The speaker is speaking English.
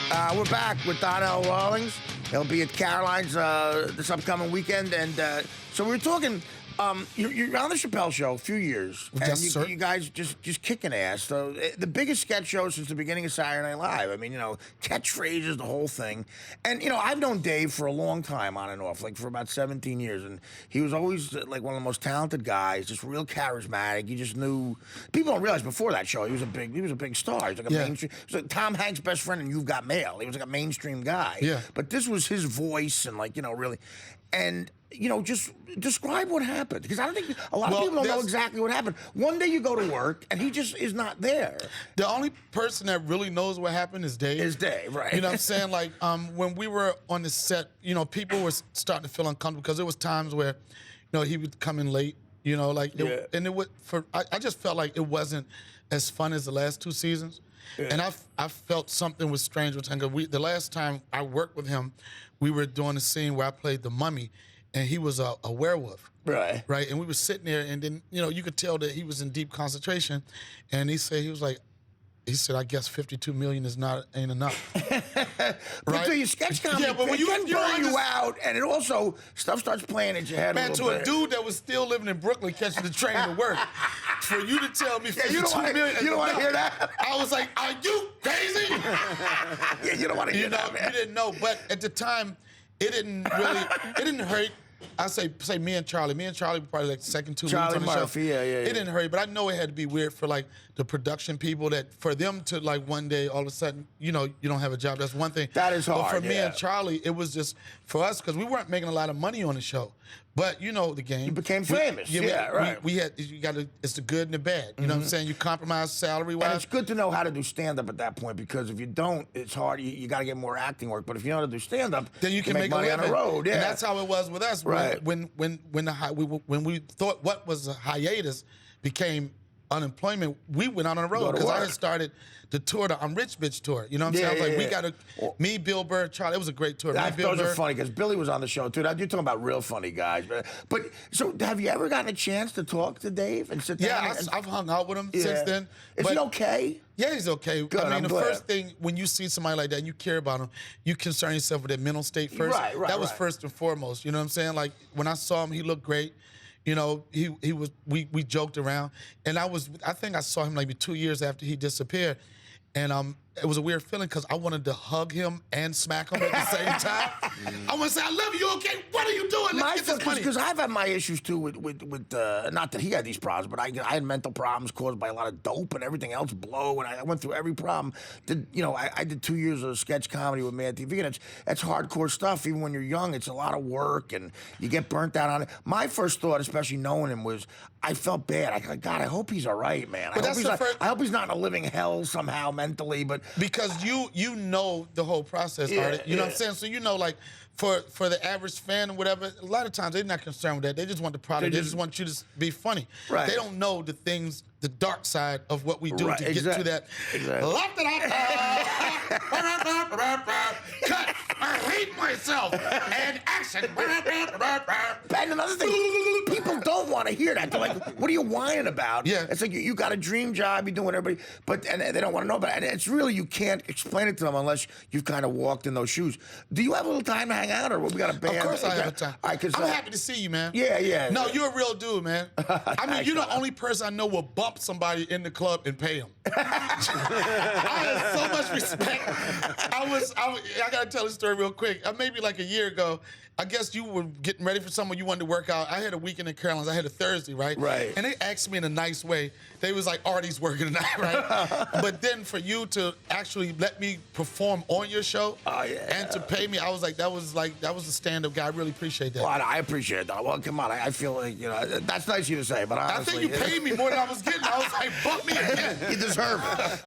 We're back with Donnell Rawlings. He'll be at Caroline's this upcoming weekend. And so we were talking, you're on the Chappelle Show a few years. Yes, sir. You guys just kicking ass. So the biggest sketch show since the beginning of Saturday Night Live. I mean, catchphrases, the whole thing. And, I've known Dave for a long time on and off, like for about 17 years. And he was always like one of the most talented guys, just real charismatic. You just knew. People don't realize before that show, he was a big star. He was like a mainstream. He was like Tom Hanks' best friend and You've Got Mail. He was like a mainstream guy. Yeah. But this was his voice and really. And, just describe what happened. Because I don't think a lot of people don't know exactly what happened. One day you go to work and he just is not there. The only person that really knows what happened is Dave. Is Dave, right. You know what I'm saying? Like, when we were on the set, people were starting to feel uncomfortable because there was times where, he would come in late, and it would, I just felt like it wasn't as fun as the last two seasons. Yeah. And I felt something was strange with him. The last time I worked with him, we were doing a scene where I played the mummy, and he was a werewolf. Right. Right. And we were sitting there, and then, you could tell that he was in deep concentration. And he said, I guess 52 million ain't enough. But to your sketch comedy, yeah, but when it can burn you out, and it also, stuff starts playing at your head a little bit. To a dude that was still living in Brooklyn catching the train to work, for you to tell me 52 million. You don't want to hear that? I was like, are you crazy? Yeah, you don't want to hear that, man. You didn't know, but at the time, it didn't hurt. I say me and Charlie. Me and Charlie were probably like the second two leads on the Murphy, show. yeah. It didn't hurt, but I know it had to be weird for like the production people, that for them to like one day all of a sudden, you don't have a job. That's one thing. That is hard. But for me and Charlie, it was just for us because we weren't making a lot of money on the show. But you know the game. You became famous. Right. We had it's the good and the bad. You know what I'm saying? You compromise salary-wise. And it's good to know how to do stand-up at that point, because if you don't, it's hard. You got to get more acting work. But if you know how to do stand-up, then you can make money on the road. Yeah. And that's how it was with us. Right. When we thought what was a hiatus became unemployment, we went out on the road because I had started the tour, the I'm Rich Bitch tour. You know what I'm saying? I was like, we got to, me, Bill Burr, Charlie, it was a great tour. Those are funny because Billy was on the show too. You're talking about real funny guys. But so have you ever gotten a chance to talk to Dave and sit down? Yeah, I've hung out with him since then. Is he okay? Yeah, he's okay. Good, I mean, I'm the glad. first thing, when you see somebody like that and you care about him, you concern yourself with their mental state first. Right. That was first and foremost. You know what I'm saying? Like, when I saw him, he looked great. He was, we joked around. And I think I saw him maybe 2 years after he disappeared. And it was a weird feeling because I wanted to hug him and smack him at the same time. I want to say, I love you, okay? What are you doing? Let's get this money. Because I've had my issues too with not that he had these problems, but I had mental problems caused by a lot of dope and everything else, blow, and I went through every problem. I did 2 years of sketch comedy with Mad TV, and it's hardcore stuff. Even when you're young, it's a lot of work, and you get burnt out on it. My first thought, especially knowing him, was I felt bad. I thought, God, I hope he's all right, man. I hope he's not in a living hell somehow mentally, but because you know the whole process, Artie. You know what I'm saying? So like for the average fan or whatever, a lot of times they're not concerned with that. They just want the product. They just want you to be funny. Right. They don't know the things, the dark side of what we do to get to that. Exactly. Cut. I hate myself. And action. And another thing, people don't want to hear that. They're like, what are you whining about? Yeah. It's like you got a dream job, you're doing everybody, and they don't want to know about it. And it's really, you can't explain it to them unless you've kind of walked in those shoes. Do you have a little time to hang out, or we got a band? Of course I have a time. I'm happy to see you, man. Yeah. No, you're a real dude, man. I mean, you're the only person I know will bump somebody in the club and pay them. I have so much respect. I got to tell a story real quick. Maybe like a year ago, I guess you were getting ready for someone you wanted to work out. I had a weekend in Caroline's. I had a Thursday, right? Right. And they asked me in a nice way. They was like, Artie's working tonight, right? But then for you to actually let me perform on your show and to pay me, I was like, that was a stand-up guy. I really appreciate that. Well, I appreciate that. Well, come on. I feel like, that's nice of you to say, but honestly, I think you paid me more than I was getting. I was like, bump me again. You deserve it.